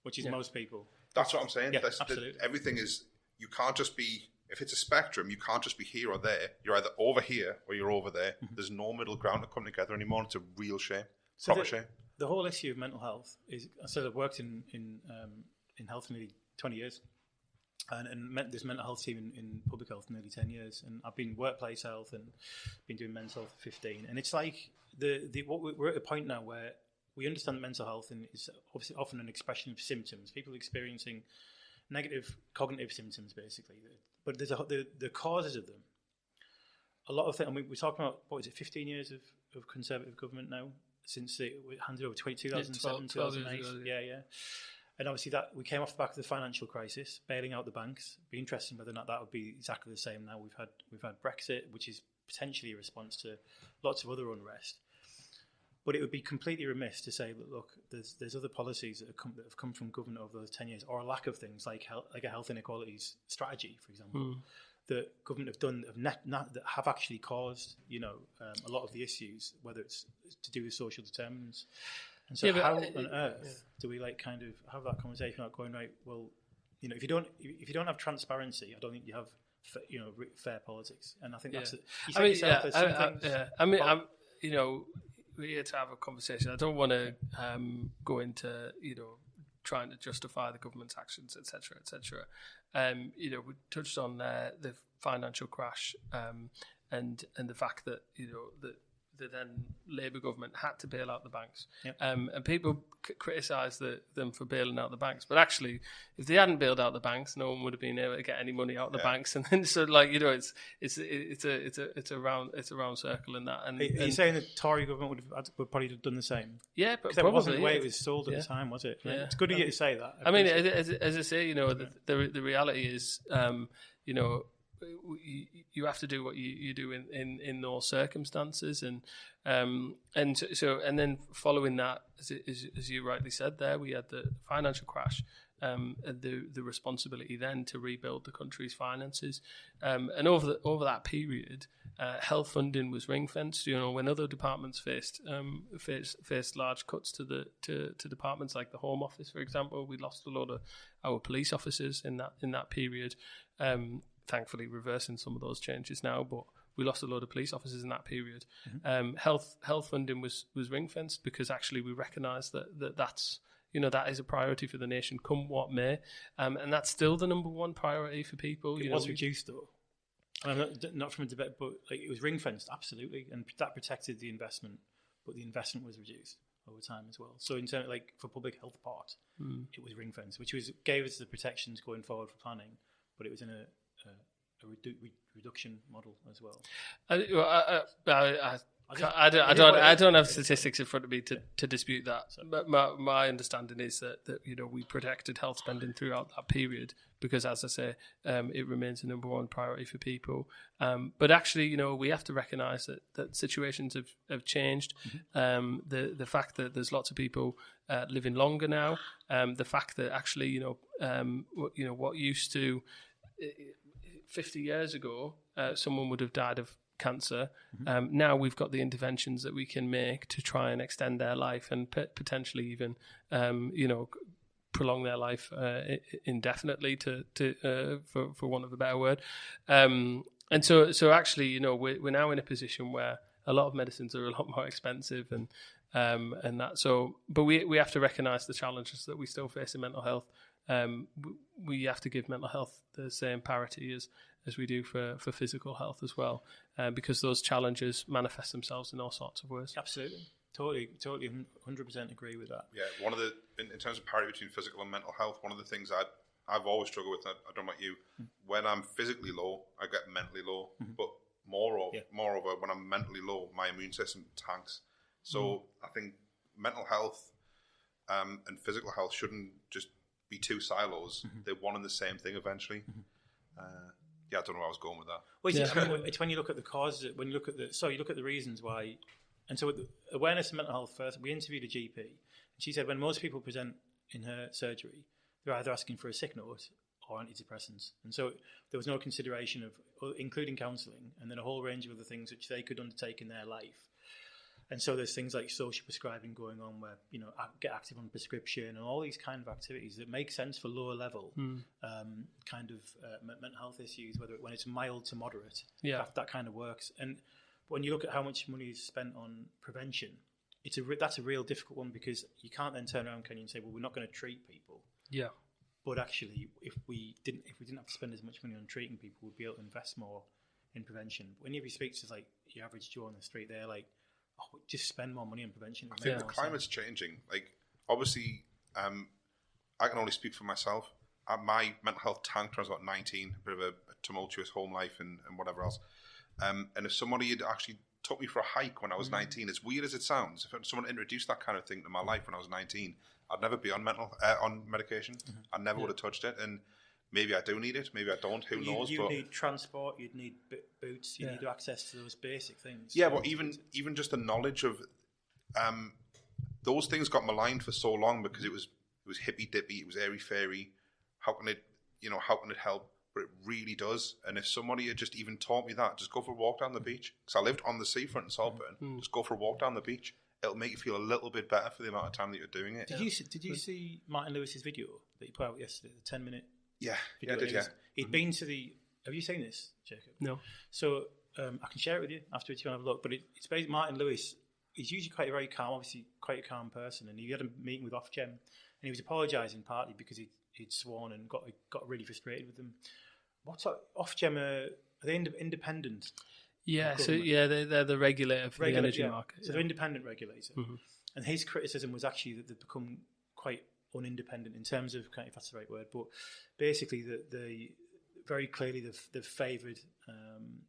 Which is most people. That's what I'm saying. Yeah, absolutely. Everything is, you can't just be, if it's a spectrum, you can't just be here or there. You're either over here or you're over there. There's no middle ground to come together anymore. It's a real shame. Proper shame. The whole issue of mental health is, I've worked in health for nearly 20 years. And this mental health team in public health for nearly 10 years, and I've been workplace health and been doing men's health for 15. And it's like we're at a point now where we understand that mental health is obviously often an expression of symptoms. People experiencing negative cognitive symptoms, basically. But there's the causes of them. A lot of things. I mean, we're talking about, what is it, 15 years of Conservative government now, since it handed over 2007, 2008. Yeah. And obviously that we came off the back of the financial crisis, bailing out the banks. It'd be interesting whether or not that would be exactly the same now. We've had Brexit, which is potentially a response to lots of other unrest. But it would be completely remiss to say that, look, there's other policies that have come from government over those 10 years, or a lack of things like a health inequalities strategy, for example, that government have done that have actually caused a lot of the issues, whether it's to do with social determinants. And so, how on earth do we kind of have that conversation about going, right? Well, if you don't have transparency, I don't think you have fair politics. And I think that's it. You said yourself, there's some things. I mean, we're here to have a conversation. I don't want to go into trying to justify the government's actions, etc., etc. We touched on the financial crash and the fact that that the then Labour government had to bail out the banks. Yep. And people criticise them for bailing out the banks. But actually, if they hadn't bailed out the banks, no one would have been able to get any money out of the banks. And then it's a round circle in that. And, are you saying the Tory government would probably have done the same? Yeah, but that wasn't the way it was sold at the time, was it? Yeah. It's good of you to say that. I mean, as I say, the reality is, you have to do what you do in those circumstances, and then following that, as you rightly said, there we had the financial crash, and the responsibility then to rebuild the country's finances, and over that period, health funding was ring fenced. When other departments faced large cuts to departments like the Home Office, for example, we lost a lot of our police officers in that period. Thankfully reversing some of those changes now, but we lost a lot of police officers in that period. Mm-hmm. Health funding was ring fenced because actually we recognise that's that is a priority for the nation, come what may, and that's still the number one priority for people. It was reduced though. Not from a debate, but it was ring fenced, absolutely, and that protected the investment, but the investment was reduced over time as well. So in terms for public health part, it was ring fenced, which gave us the protections going forward for planning, but it was in a reduction model as well. I don't have statistics in front of me to dispute that. But my understanding is that we protected health spending throughout that period because, as I say, it remains the number one priority for people. But actually, we have to recognise that situations have changed. Mm-hmm. The fact that there's lots of people living longer now. The fact that actually, what used to 50 years ago, someone would have died of cancer. Mm-hmm. Now we've got the interventions that we can make to try and extend their life and potentially even, prolong their life indefinitely, for want of a better word. And so actually, we're now in a position where a lot of medicines are a lot more expensive and that. So, but we have to recognise the challenges that we still face in mental health. We have to give mental health the same parity as we do for physical health as well, because those challenges manifest themselves in all sorts of ways. Absolutely. Totally 100% agree with that. Yeah, one of the in terms of parity between physical and mental health, one of the things I've always struggled with, I don't know about you, when I'm physically low, I get mentally low, but moreover, when I'm mentally low, my immune system tanks. So I think mental health and physical health shouldn't just be two silos. They're one and the same thing eventually. I don't know where I was going with that. Well, it's when you look at the causes, when you look at the reasons why. And so with the awareness of mental health first, we interviewed a GP, and she said when most people present in her surgery, they're either asking for a sick note or antidepressants. And so there was no consideration of including counselling and then a whole range of other things which they could undertake in their life. And so there's things like social prescribing going on where, get active on prescription and all these kind of activities that make sense for lower level mental health issues, when it's mild to moderate, that kind of works. And when you look at how much money is spent on prevention, that's a real difficult one because you can't then turn around, can you, and say, well, we're not going to treat people. Yeah. But actually, if we didn't have to spend as much money on treating people, we'd be able to invest more in prevention. Whenever you speak to your average Joe on the street, they're like, just spend more money on prevention. I think the climate's changing. Like, obviously, I can only speak for myself. My mental health tanked when I was about 19, a bit of a tumultuous home life and whatever else. And if somebody had actually took me for a hike when I was 19, as weird as it sounds, if someone introduced that kind of thing to my life when I was 19, I'd never be on on medication. I never would have touched it. And maybe I do need it, maybe I don't, who knows. You need transport, you'd need boots, you need access to those basic things. Yeah, but even just the knowledge of those things got maligned for so long because it was hippy dippy, it was airy fairy. How can it help? But it really does. And if somebody had just even taught me that, just go for a walk down the beach. Because I lived on the seafront in Saltburn. Just go for a walk down the beach. It'll make you feel a little bit better for the amount of time that you're doing it. Did you see Martin Lewis's video that he put out yesterday, the 10-minute video? Yeah, I did, He'd been to the... Have you seen this, Jacob? No. So I can share it with you afterwards if you want to have a look. But it's basically Martin Lewis. He's usually quite a very calm, obviously quite a calm person. And he had a meeting with Ofgem. And he was apologising partly because he'd sworn and got really frustrated with them. What's Ofgem? Are they independent? Yeah, so they're the regulator for the energy market. So they're independent regulator. And his criticism was actually that they've become quite unindependent in terms of, if that's the right word, but basically that they very clearly they've favoured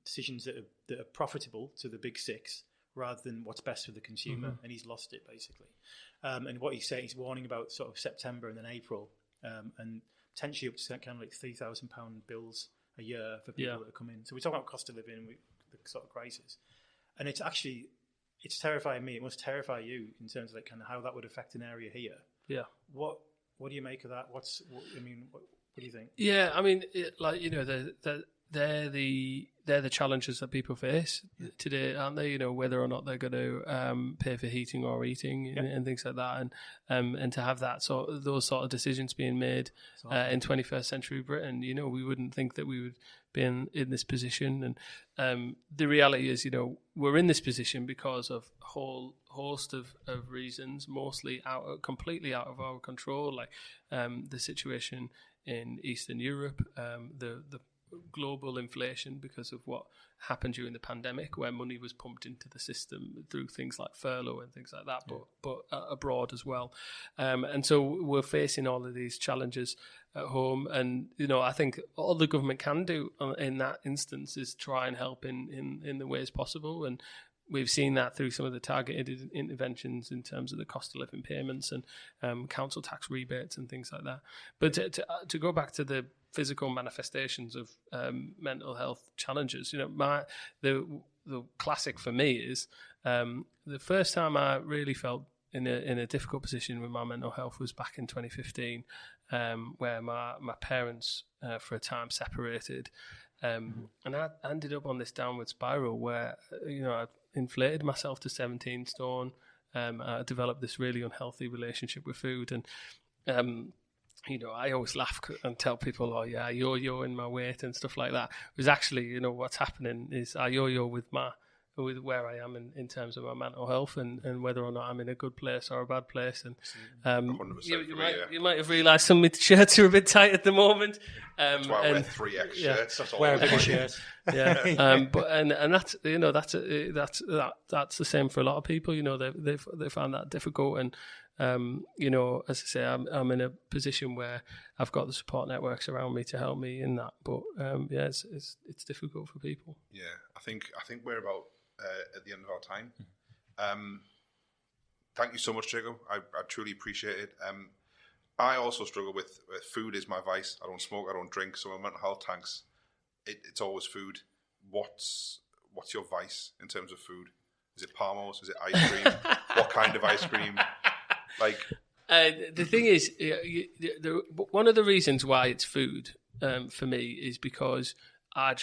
decisions that are profitable to the big six rather than what's best for the consumer, and he's lost it basically. And what he's saying, he's warning about sort of September and then April, and potentially up to kind of like £3,000 bills a year for people that come in. So we're talking about cost of living, the sort of crisis, and it's terrifying me. It must terrify you in terms of like kind of how that would affect an area here. Yeah. What do you make of that? What do you think? Yeah, I mean, they're the challenges that people face today, aren't they? Whether or not they're going to pay for heating or eating and things like that, and to have those sort of decisions being made in 21st century Britain, we wouldn't think that we would be in this position. And the reality is, we're in this position because of a whole host of reasons, mostly completely out of our control, like the situation in Eastern Europe, the global inflation because of what happened during the pandemic, where money was pumped into the system through things like furlough and things like that, but abroad as well. And so we're facing all of these challenges at home. And, I think all the government can do in that instance is try and help in the ways possible. And we've seen that through some of the targeted interventions in terms of the cost of living payments and council tax rebates and things like that. But to go back to the physical manifestations of mental health challenges, the classic for me is the first time I really felt in a difficult position with my mental health was back in 2015, where my parents for a time separated, and I ended up on this downward spiral where I inflated myself to 17 stone. I developed this really unhealthy relationship with food, and I always laugh and tell people, "Oh yeah, I yo-yo in my weight and stuff like that." It was actually, what's happening is I yo-yo with where I am in terms of my mental health and whether or not I'm in a good place or a bad place. And you might have realised some of my shirts are a bit tight at the moment. That's why I wear 3X shirts. That's all. Wear a bigger shirt. Yeah, but that's the same for a lot of people. They find that difficult, and as I say, I'm in a position where I've got the support networks around me to help me in that. But it's difficult for people. Yeah, I think we're about at the end of our time. Thank you so much, Jacob. I truly appreciate it. I also struggle with food is my vice. I don't smoke, I don't drink, so my mental health tanks, it's always food. What's your vice in terms of food? Is it Parmos? Is it ice cream? What kind of ice cream? The thing is, one of the reasons why it's food for me is because I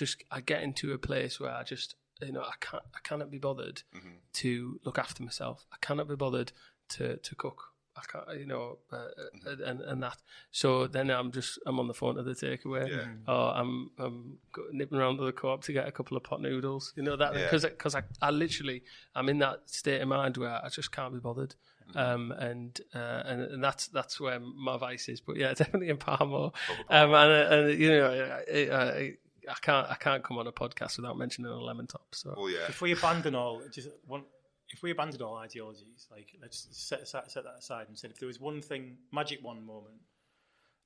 get into a place where I cannot be bothered to look after myself. I cannot be bothered to cook. I can't, and that. So then I'm on the phone to the takeaway, or I'm nipping around to the co-op to get a couple of pot noodles. Because I literally I'm in that state of mind where I just can't be bothered. And that's where my vice is. But yeah, definitely in Parmo. I can't come on a podcast without mentioning a lemon top. So yeah. Before you abandon all, just if we abandoned all ideologies, like let's set that aside and said if there was one thing, magic wand moment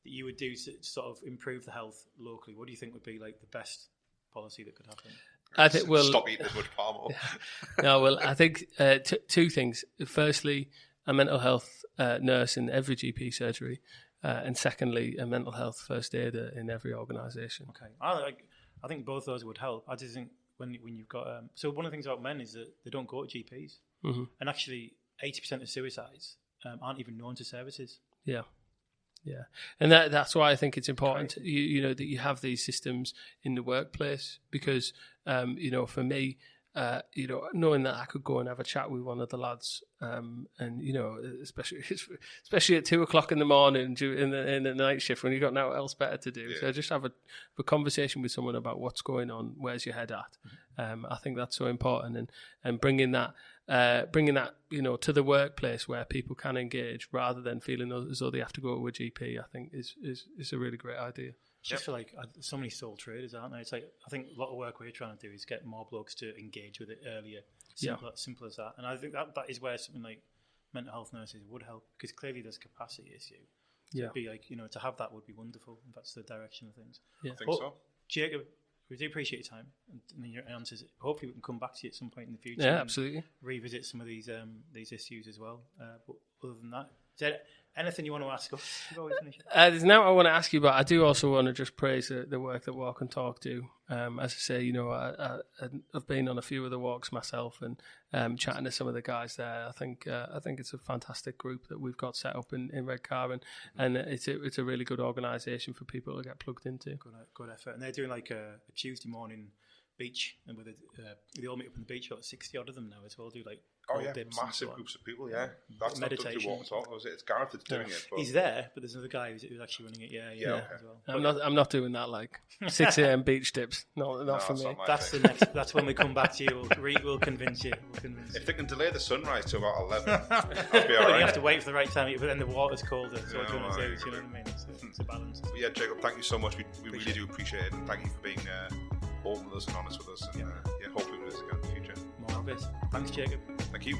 that you would do to sort of improve the health locally, what do you think would be like the best policy that could happen? I think stop eating as much palm oil. No, well, I think two things. Firstly, a mental health nurse in every GP surgery, and secondly, a mental health first aider in every organisation. Okay, I think both those would help. I just think when you've got so one of the things about men is that they don't go to GPs, and actually 80% of suicides aren't even known to services. Yeah. Yeah, and that's why I think it's important, you know, that you have these systems in the workplace because, you know, for me, you know, knowing that I could go and have a chat with one of the lads, and you know, especially at 2:00 in the morning in the night shift when you've got nothing else better to do. Yeah. So just have a conversation with someone about what's going on, where's your head at. I think that's so important, and bringing that you know to the workplace where people can engage rather than feeling as though they have to go to a GP. I think is a really great idea. Just for like so many sole traders, aren't there? It's like I think a lot of work we're trying to do is get more blokes to engage with it earlier. Simple as that. And I think that is where something like mental health nurses would help because clearly there's a capacity issue. So it'd be like, you know, to have that would be wonderful. If that's the direction of things. Yeah. I think so. Jacob, we do appreciate your time and your answers. Hopefully we can come back to you at some point in the future. Yeah, absolutely. Revisit some of these issues as well. But other than that, is there anything you want to ask us? There's now I want to ask you, but I do also want to just praise the work that Walk and Talk do. As I say, you know, I've been on a few of the walks myself and chatting to some of the guys there. I think it's a fantastic group that we've got set up in Redcar, and it's a really good organisation for people to get plugged into. Good effort, and they're doing like a Tuesday morning beach, and with they all meet up on the beach. About 60 odd of them now as well. Do like massive groups of people. Yeah, that's meditation. Not Walk and Talk, was it? It's Gareth that's doing it. But... He's there, but there's another guy who's actually running it. Yeah. Okay. As well. I'm not doing that like 6 a.m. beach tips. Not for me. That's the next. That's when we come back to you. We'll convince you. If they can delay the sunrise to about 11, I'll be all right. You have to wait for the right time, but then the water's colder. So what do you want to do? Do you know what I mean? It's a balance. But yeah, Jacob, thank you so much. We really do appreciate it, and thank you for being open with us and honest with us. And hopefully we'll do this again in the future. More obvious. Thanks, Jacob. Thank you.